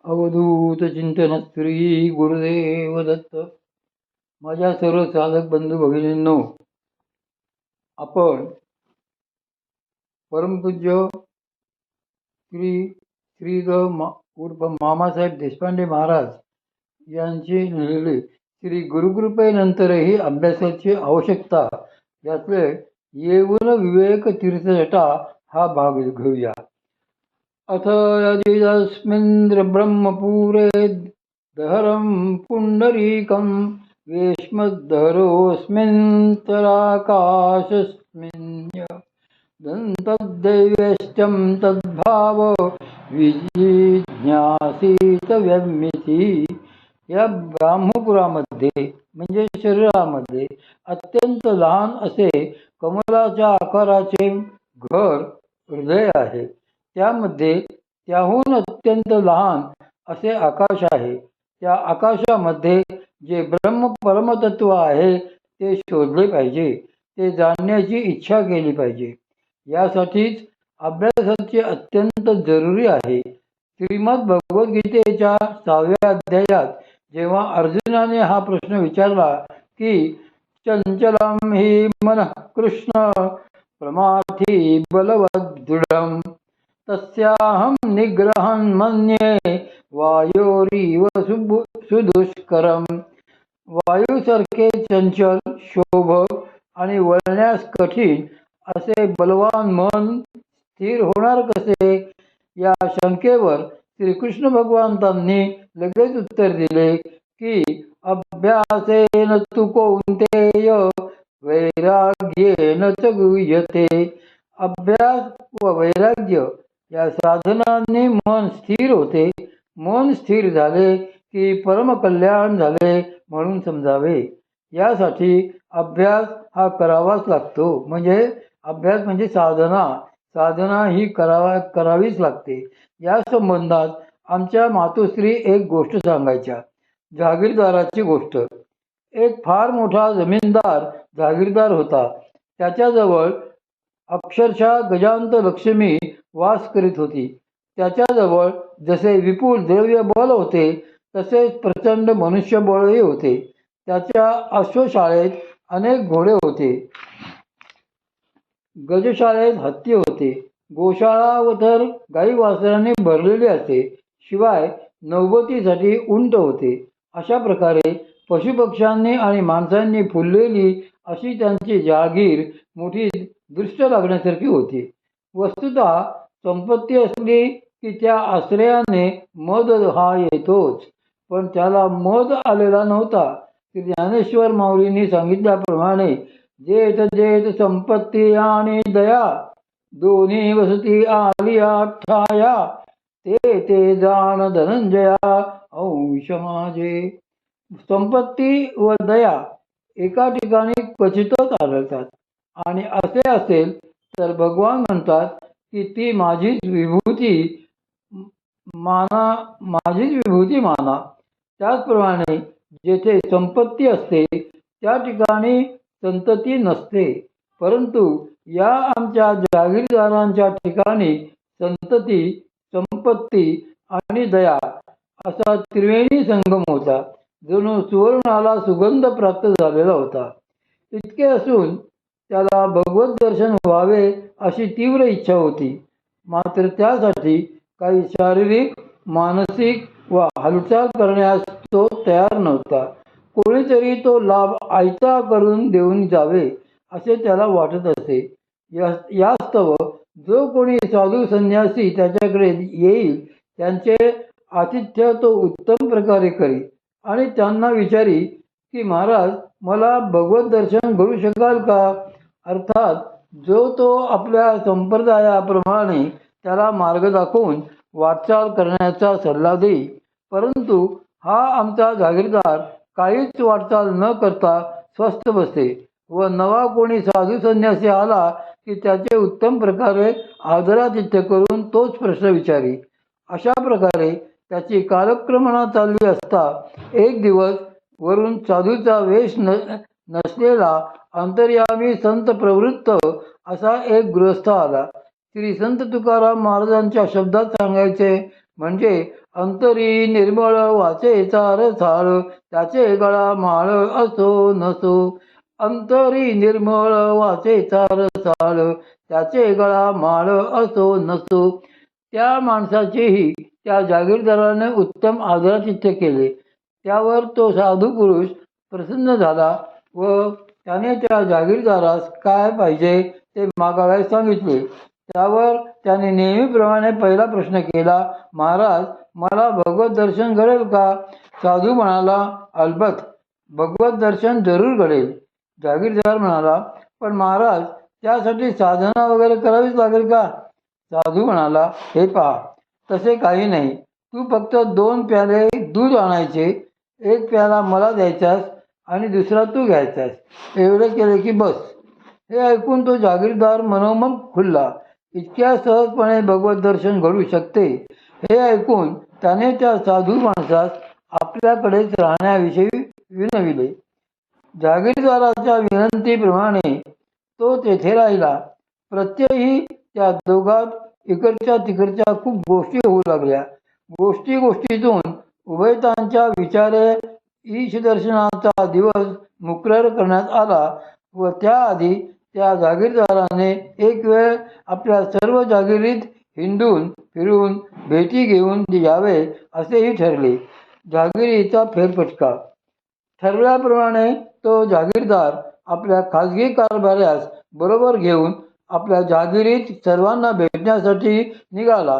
अवधूत चिंतन श्री गुरुदेव दत्त. माझ्या सर्व साधक बंधू भगिनींनो, आपण परमपूज्य श्री श्री ग उर्फ मामासाहेब देशपांडे महाराज यांची लिहिलेली श्री गुरुकृपेनंतरही अभ्यासाची आवश्यकता यातले येऊन विवेक तीर्थजटा हा भाग घेऊया. अथ यदिदस्मिन्द्र ब्रह्मपुरे दहरं पुण्डरीकं वेश्मद्धरोऽस्मिन्तराकाशस्मिन् दन्तद्दैवेष्ट्यं तद्भाव विजिज्ञासीत व्यमिती. या ब्राह्मपुरामध्ये म्हणजे शरीरामध्ये अत्यंत लहान असे कमलाच्या आकाराचे घर हृदय आहे. त्यामध्ये त्याहून अत्यंत लहान असे आकाश आहे. त्या आकाशामध्ये जे ब्रह्म परमतत्व आहे ते शोधले पाहिजे, ते जाणण्याची इच्छा केली पाहिजे. यासाठीच अभ्यासाचे अत्यंत जरुरी आहे. श्रीमद भगवद्गीतेच्या 6व्या अध्यायात जेव्हा अर्जुनाने हा प्रश्न विचारला की चंचलम हि मनः कृष्ण प्रमाथी बलवदृढम् तस्याहं निग्रहं मन्ये वायोरिव सुदुष्करम. वायूसारखे चंचल, शोभक आणि वळण्यास कठीण असे बलवान मन स्थिर होणार कसे? या शंकेवर श्रीकृष्ण भगवंतांनी लगेच उत्तर दिले की अभ्यासेन तु कौन्तेय वैराग्येन च गुह्यते. अभ्यास व वैराग्य या साधनांनी मन स्थिर होते. मन स्थिर झाले की परमकल्याण झाले म्हणून समजावे. यासाठी अभ्यास हा करावाच लागतो. अभ्यास म्हणजे साधना ही करावीच लागते. या संबंधात आमच्या मातोश्री एक गोष्ट सांगायच्या, जहागीरदाराची गोष्ट. एक फार मोठा जमीनदार जहागीरदार होता. त्याच्याजवळ अक्षरशः गजांत लक्ष्मी वास करीत होती. त्याच्याजवळ जसे विपुल द्रव्य बल होते तसेच प्रचंड मनुष्यबळही होते. त्याच्या अश्वशाळेत अनेक घोडे होते, गजशाळेत हत्ती होते, गोशाळा व तर गाई वासरांनी भरलेली असे. शिवाय नौबतीसाठी उंट होते. अशा प्रकारे पशुपक्ष्यांनी आणि माणसांनी फुललेली अशी त्यांची जहागीर मोठी दृष्ट लागण्यासारखी होती. वस्तुतः संपत्ती असली की त्या आश्रयाने मद हा येतोच, पण त्याला मद आलेला नव्हता. श्री ज्ञानेश्वर माऊलींनी सांगितल्याप्रमाणे जेत जेत संपत्ती आणि दया दोन्ही वसती आलिया ठाया ते ते जाण धनंजया अंश माझे. संपत्ती व दया एका ठिकाणी क्वचितच आढळतात आणि असे असेल तर भगवान म्हणतात की ती माझीच विभूती माना. त्याचप्रमाणे जेथे संपत्ती असते त्या ठिकाणी संतती नसते, परंतु या आमच्या जहागीरदारांच्या ठिकाणी संतती, संपत्ती आणि दया असा त्रिवेणी संगम होता. जणू सुवर्णाला सुगंध प्राप्त झालेला होता. इतके असून त्याला भगवत दर्शन व्हावे अशी तीव्र इच्छा होती. मात्र त्यासाठी काही शारीरिक, मानसिक व हालचाल करण्यास तो तयार नव्हता. कोणीतरी तो लाभ आयता करून देऊन जावे असे त्याला वाटत असे. यास्तव जो कोणी साधू संन्यासी त्याच्याकडे येईल त्यांचे आतिथ्य तो उत्तम प्रकारे करी आणि त्यांना विचारी की महाराज मला भगवत दर्शन घडू शकाल का? अर्थात जो तो आपल्या संप्रदायाप्रमाणे त्याला मार्ग दाखवून वाटचाल करण्याचा सल्ला देई. परंतु हा आमचा जहागीरदार काहीच वाटचाल न करता स्वस्थ बसे व नवा कोणी साधू संन्यासी आला की त्याचे उत्तम प्रकारे आदरातिथ्य करून तोच प्रश्न विचारी. अशा प्रकारे त्याची कालक्रमणा चालली असता एक दिवस वरून साधूचा वेश नसलेला अंतर्यामी संत प्रवृत्त असा एक गृहस्थ आला. श्री संत तुकाराम महाराजांच्या शब्दात सांगायचे म्हणजे अंतरी निर्मळ वाचेचा रसाळ, त्याचे गळा माळ असो नसो. अंतरी निर्मळ वाचेचा रसाळ, त्याचे गळा माळ असो नसो. त्या माणसाचेही त्या जागीरदाराने उत्तम आदरातिथ्य केले. त्यावर तो साधू पुरुष प्रसन्न झाला व त्याने त्या जागीरदारास काय पाहिजे ते मागावयास सांगितले. त्यावर त्याने नेहमीप्रमाणे पहिला प्रश्न केला, महाराज, मला भगवत दर्शन घडेल का? साधू म्हणाला, अलबत, भगवत दर्शन जरूर घडेल. जागीरदार म्हणाला, पण महाराज, त्यासाठी साधना वगैरे करावीच लागेल का? साधू म्हणाला, हे पहा, तसे काही नाही. तू फक्त 2 प्याले दूध आणायचे, 1 प्याला मला द्यायचास आणि दुसरा तू घ्यायचास. एवढे केले की बस. हे ऐकून तो जागीरदार मनोमन खुलला. इतक्या सहजपणे भगवत दर्शन घडू शकते हे ऐकून त्याने त्या साधू माणसास आपल्याकडेच राहण्याविषयी विनविले. जागीरदाराच्या विनंतीप्रमाणे तो तेथे राहिला. प्रत्यही त्या दोघात इकडच्या तिकडच्या खूप गोष्टी होऊ लागल्या. गोष्टीतून उभयतांच्या विचारे ईश दर्शनाचा दिवस मुक्रर करण्यात आला व त्याआधी त्या जागीरदाराने एक वेळ आपल्या सर्व जागिरीत हिंडून फिरून भेटी घेऊन यावे असेही ठरले. जागिरीचा फेरफटका. ठरल्याप्रमाणे तो जागीरदार आपल्या खाजगी कारभाऱ्यास बरोबर घेऊन आपल्या जागिरीत सर्वांना भेटण्यासाठी निघाला.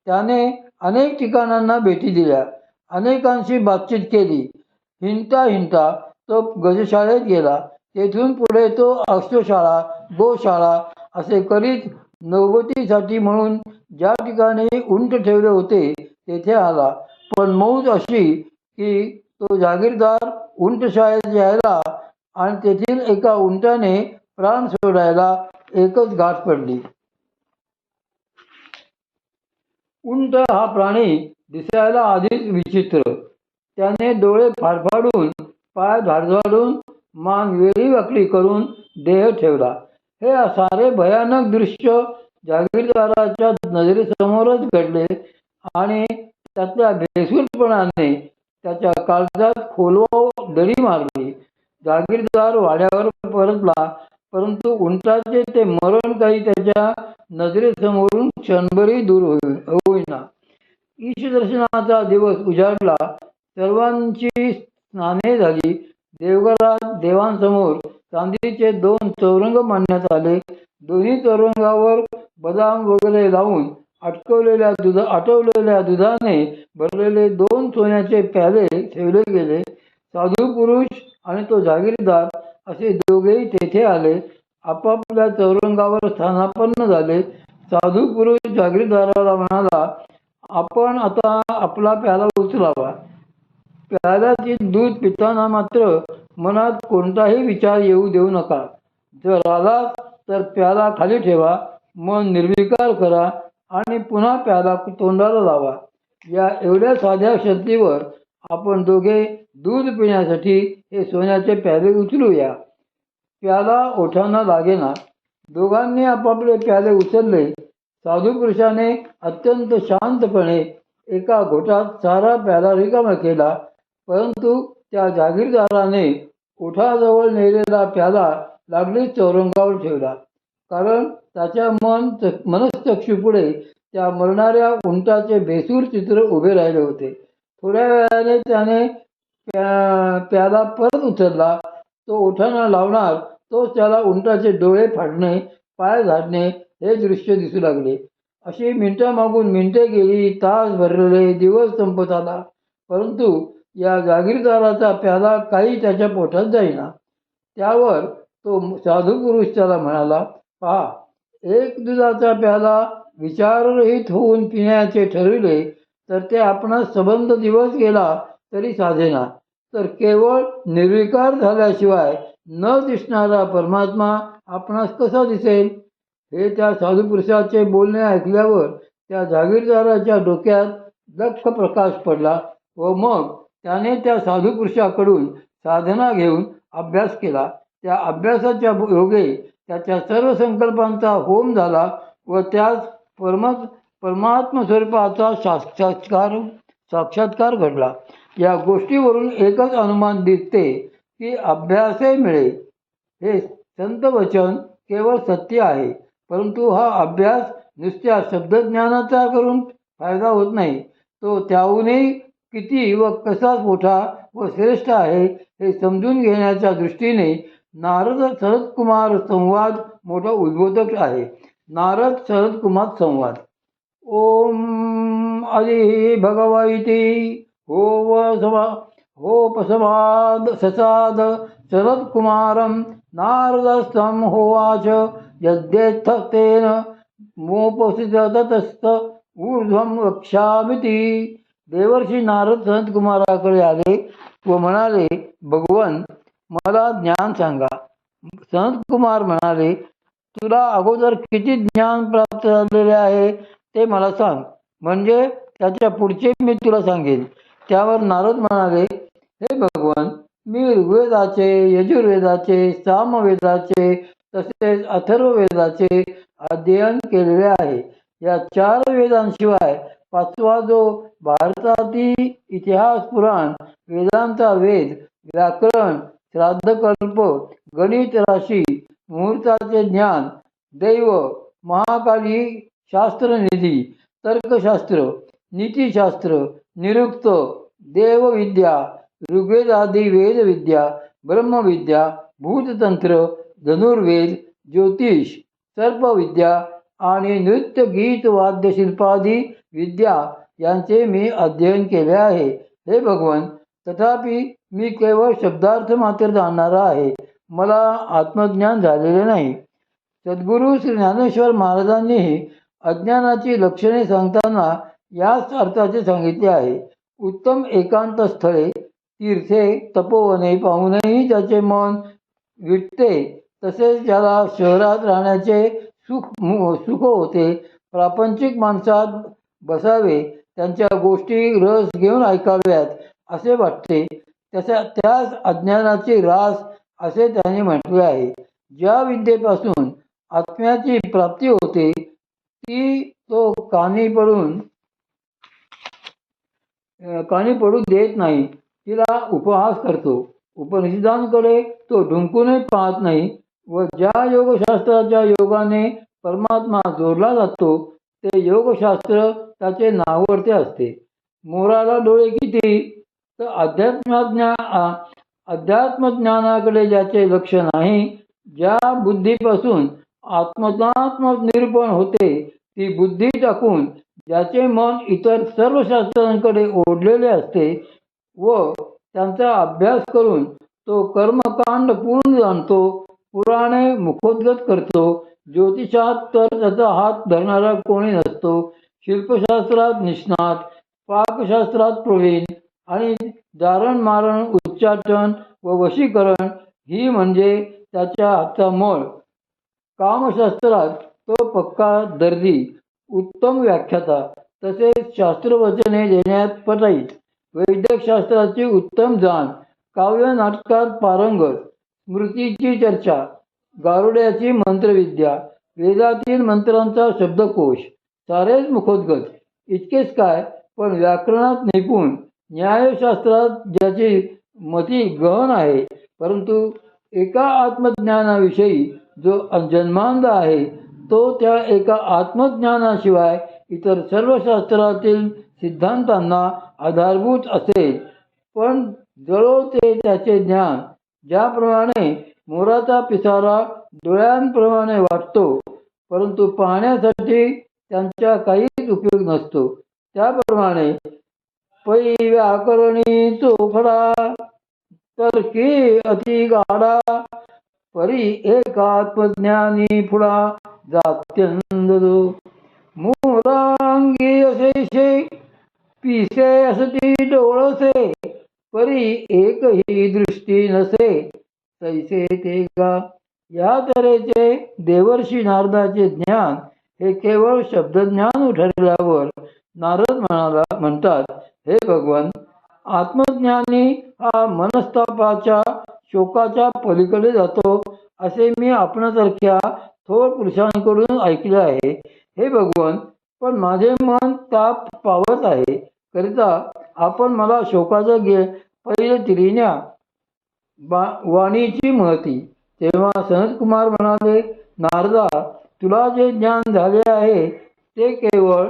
त्याने अनेक ठिकाणांना भेटी दिल्या, अनेकांशी बातचीत केली. हिंडता तो गजशाळेत गेला. तेथून पुढे तो अश्वशाळा, गोशाळा असे करीत नौबतीसाठी म्हणून ज्या ठिकाणी उंट ठेवले होते तेथे आला. पण मौज अशी की तो जागीरदार उंटशाळेत यायला आणि तेथील एका उंटाने प्राण सोडायला एकच गाठ पडली. उंट हा प्राणी दिसायला आधीच विचित्र. त्याने डोळे फाडफाडून, पाय झाडझाडून, मान वेळी वाकडी करून देह ठेवला. हे सारे भयानक दृश्य जागीरदाराच्या नजरेसमोरच घडले आणि त्यातल्या भेसूरपणाने त्याच्या काळजात खोलवर दडी मारली. जागीरदार वाड्यावर परतला, परंतु उंटाचे ते मरण काही त्याच्या नजरेसमोरून क्षणभरही दूर होईना. ईश दर्शनाचा दिवस उजाडला. सर्वांची स्नाने झाली. देवघरात देवांसमोर चांदीचे 2 चौरंग मांडण्यात आले. दोन्ही चौरंगावर बदाम वगैरे लावून आटवलेल्या दुधाने भरलेले 2 सोन्याचे प्याले ठेवले गेले. साधू पुरुष आणि तो जागीरदार असे दोघेही तेथे आले. आपापल्या चौरंगावर स्थानापन्न झाले. साधू पुरुष जागीरदाराला म्हणाला, आपण आता आपला प्याला उचलावा. प्याल्याचे दूध पिताना मात्र मनात कोणताही विचार येऊ देऊ नका. जर आला तर प्याला खाली ठेवा, मन निर्विकार करा आणि पुन्हा प्याला तोंडाला लावा. या एवढ्या साध्या शर्तीवर आपण दोघे दूध पिण्यासाठी हे सोन्याचे प्याले उचलूया. प्याला ओठांना लागेना. दोघांनी आपापले प्याले उचलले. साधू पुरुषाने अत्यंत शांतपणे एका घोटात सारा प्याला रिकामा केला. परंतु त्या जागीरदाराने ओठाजवळ नेलेला प्याला लागलीच चौरंगावर ठेवला. कारण त्याच्या मनश्चक्षुपुढे त्या मरणाऱ्या उंटाचे भेसूर चित्र उभे राहिले होते. थोड्या वेळाने त्याने प्याला परत उचलला. तो ओठांना लावणार तोच त्याला उंटाचे डोळे फाडणे, पाय झाडणे हे दृश्य दिसू लागले. अशी मिनिटामागून मिनिटे गेली. तास भरले. दिवस संपत आला. परंतु या जागीरदाराचा प्याला काही त्याच्या पोटात जाईना. त्यावर तो साधू पुरुष त्याला म्हणाला, पहा, एक दुधाचा प्याला विचाररहित होऊन पिण्याचे ठरविले तर ते आपणास संबंध दिवस गेला तरी साधेना, तर केवळ निर्विकार झाल्याशिवाय न दिसणारा परमात्मा आपणास कसा दिसेल? हे त्या साधू पुरुषाचे बोलणे ऐकल्यावर त्या जागीरदाराच्या डोक्यात लक्ष प्रकाश पडला व मग त्याने त्या साधू पुरुषाकडून साधना घेऊन अभ्यास केला. त्या अभ्यासाच्या योगे त्याच्या सर्व संकल्पांचा होम झाला व त्यास परमात्म स्वरूपाचा साक्षात्कार घडला. या गोष्टीवरून एकच अनुमान दिसते की अभ्यासही मिळेल. हे संत वचन केवळ सत्य आहे, परंतु हा अभ्यास नुसत्या शब्दज्ञानाचा करून फायदा होत नाही. तो त्याहूनही किती व कसा मोठा व श्रेष्ठ आहे हे समजून घेण्याच्या दृष्टीने नारद सनतकुमार संवाद मोठा उद्बोधक आहे. नारद सनतकुमार संवाद. ओम आदि भगवती होपसमाद ससाद सनत्कुमारं नारदस्तं होवाच यद्येत्थतेन मोपसिततस्त ऊर्ध्वं वक्ष्यामीति. देवर्षी नारद सनतकुमाराकडे आले व म्हणाले, भगवन मला ज्ञान सांगा. सनतकुमार म्हणाले, तुला अगोदर किती ज्ञान प्राप्त झालेले आहे ते मला सांग, म्हणजे त्याच्या पुढचे मी तुला सांगेन. त्यावर नारद म्हणाले, हे भगवन, मी ऋग्वेदाचे, यजुर्वेदाचे, सामवेदाचे तसेच अथर्ववेदाचे अध्ययन केलेले आहे. या 4 वेदांशिवाय 5वा जो भारतातील इतिहास, पुराण, वेदांचा वेद, व्याकरण, श्राद्धकल्प, गणित, राशी, मुहूर्ताचे ज्ञान, दैव, महाकाली शास्त्रनिधी, तर्कशास्त्र, नीतिशास्त्र, निरुक्त, देवविद्या, ऋग्वेदादी वेदविद्या, ब्रह्मविद्या, भूततंत्र, धनुर्वेद, ज्योतिष, सर्पविद्या आणि नृत्य, गीत, वाद्यशिल्पादी विद्या यांचे मी अध्ययन केले आहे. हे भगवन, तथापि मी केवळ शब्दार्थ मात्र जाणणारा आहे. मला आत्मज्ञान झालेले नाही. सद्गुरू श्री ज्ञानेश्वर महाराजांनीही अज्ञानाची लक्षणे सांगताना याच अर्थाचे सांगितले आहे. उत्तम एकांत स्थळे, तीर्थे, तपोवने पाहूनही त्याचे मन विटते, तसेच ज्याला शहरात राहण्याचे सुख होते, प्रापंचिक माणसात बसावे, त्यांच्या गोष्टी रस घेऊन ऐकाव्यात असे वाटते, त्यास अज्ञानाची रास असे त्याने म्हटले आहे. ज्या विद्येपासून आत्म्याची प्राप्ती होते ती तो कानी पडू देत नाही, तिला उपहास करतो. उपनिषदांकडे तो ढुंकूनही पाहत नाही व ज्या योगशास्त्राच्या योगाने परमात्मा जोडला जातो ते योगशास्त्र त्याचे नावडते असते. मोराला डोळे किती, तर अध्यात्मज्ञानाकडे ज्याचे लक्ष नाही, ज्या बुद्धीपासून आत्मज्ञात्म निरूपण होते ती बुद्धी टाकून ज्याचे मन इतर सर्व शास्त्रांकडे ओढलेले असते व त्यांचा अभ्यास करून तो कर्मकांड पूर्ण जाणतो, पुराणे मुखोद्गत करतो, ज्योतिषात तर त्याचा हात धरणारा कोणी नसतो, शिल्पशास्त्रात निष्णात, पाकशास्त्रात प्रवीण आणि दारण मारण, उच्चाटन व वशीकरण ही म्हणजे त्याच्या हातचा मळ. कामशास्त्रात तो पक्का दर्दी, उत्तम व्याख्याता, तसेच शास्त्रवचने देण्यात पटाईत, वैद्यकशास्त्राची उत्तम जाण, काव्य नाटकात पारंगत, स्मृतीची चर्चा, गारुड्याची मंत्रविद्या, वेदातील मंत्रांचा शब्दकोश, सारेच मुखोद्गत. इतकेच काय, पण व्याकरणात निपुण, न्यायशास्त्रात ज्याची मती गहन आहे, परंतु एका आत्मज्ञानाविषयी जो जन्मांध आहे तो त्या एका आत्मज्ञानाशिवाय इतर सर्व शास्त्रातील सिद्धांतांना आधारभूत असेल. पण जळो ते त्याचे ज्ञान. ज्याप्रमाणे मोराचा पिसारा डोळ्यांप्रमाणे वाटतो, परंतु पाहण्यासाठी त्यांचा काहीच उपयोग नसतो, त्याप्रमाणे पै व्याकरणी चोखडा तर्की अति गाडा, परी एकात्मज्ञानी पुढा जात्यंदो. मोरांगी असेशे पिसे असती डोळसे, परी एकही दृष्टी नसे तैसे ते गा. या तऱ्हेचे देवर्षी नारदाचे ज्ञान हे केवळ शब्दज्ञान ठरल्यावर नारद म्हणतात, हे भगवन, आत्मज्ञानी हा मनस्तापाच्या शोकाच्या पलीकडे जातो असे मी आपणासारख्या थोर पुरुषांकडून ऐकले आहे. हे भगवन, पण माझे मन ताप पावत आहे करिता आपण मला शोकाचं पहिले तिरिण्या वाणीची महती. तेव्हा सनतकुमार म्हणाले, नारदा, तुला जे ज्ञान झाले आहे ते केवळ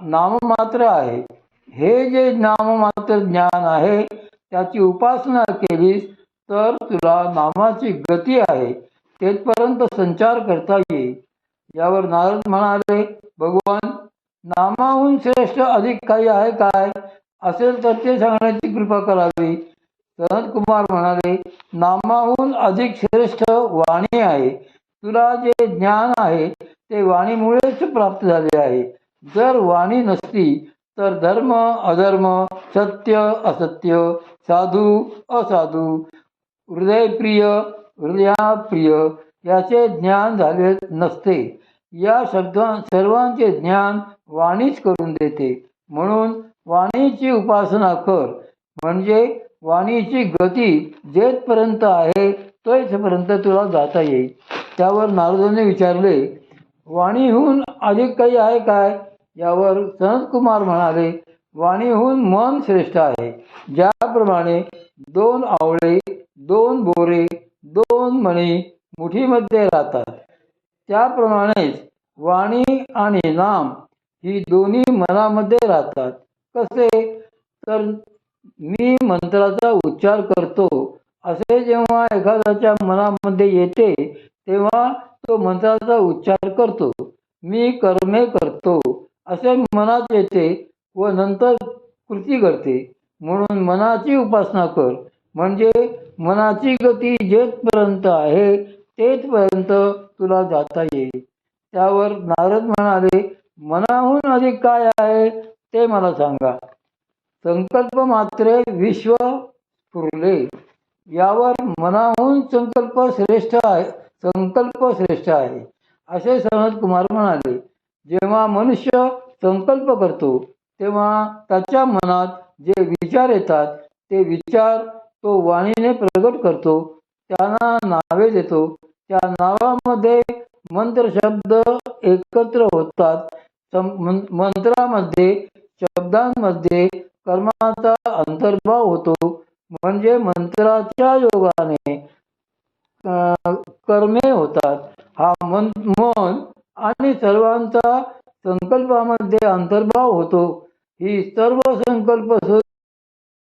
नाममात्र आहे. हे जे नाममात्र ज्ञान आहे त्याची उपासना केलीस तर तुला नामाची गती आहे तेथपर्यंत संचार करता येईल. यावर नारद म्हणाले, भगवान, नामाहून श्रेष्ठ अधिक काही आहे काय? असेल तर ते सांगण्याची कृपा करावी. सनतकुमार म्हणाले, नामाहून अधिक श्रेष्ठ वाणी आहे. तुला जे ज्ञान आहे ते वाणीमुळेच प्राप्त झाले आहे. जर वाणी नसती तर धर्म अधर्म, सत्य असत्य, साधू असाधू, हृदयप्रिय हृदयाप्रिय याचे ज्ञान झाले नसते. या सर्वांचे ज्ञान वाणीच करून देते. म्हणून वाणीची उपासना कर, म्हणजे वाणीची गती जेथपर्यंत आहे तेथपर्यंत तुला जाता येईल. त्यावर नारदाने विचारले, वाणीहून अधिक काही आहे काय? यावर सनतकुमार म्हणाले, वाणीहून मन श्रेष्ठ आहे. ज्याप्रमाणे 2 आवळे, 2 बोरे, 2 मणी मुठीमध्ये राहतात, त्याप्रमाणेच वाणी आणि नाम ही दोन्ही मनामध्ये राहतात. कसे? तर मी मंत्राचा उच्चार करतो असे जेव्हा एखाद्याच्या मनामध्ये येते तेव्हा तो मंत्राचा उच्चार करतो. मी कर्मे करतो असे मनात येते व नंतर कृती करते. म्हणून मनाची उपासना कर, म्हणजे मनाची गती जेथपर्यंत आहे तेथपर्यंत तुला जाता येईल. त्यावर नारद म्हणाले, मनाहून अधिक काय आहे ते मला सांगा. संकल्प मात्रे विश्व स्फुरले. यावर मनाहून संकल्प श्रेष्ठ आहे असे सनतकुमार म्हणाले. जेव्हा मनुष्य संकल्प करतो तेव्हा त्याच्या मनात जे विचार येतात ते विचार तो वाणीने प्रगट करतो, त्यांना नावे देतो. त्या नावामध्ये मंत्र शब्द एकत्र होतात. मंत्रामध्ये शब्दांमध्ये कर्माचा अंतर्भाव होतो, म्हणजे मंत्राच्या योगाने कर्मे होतात. हा मन आणि सर्वांचा संकल्पामध्ये अंतर्भाव होतो. ही सर्व संकल्प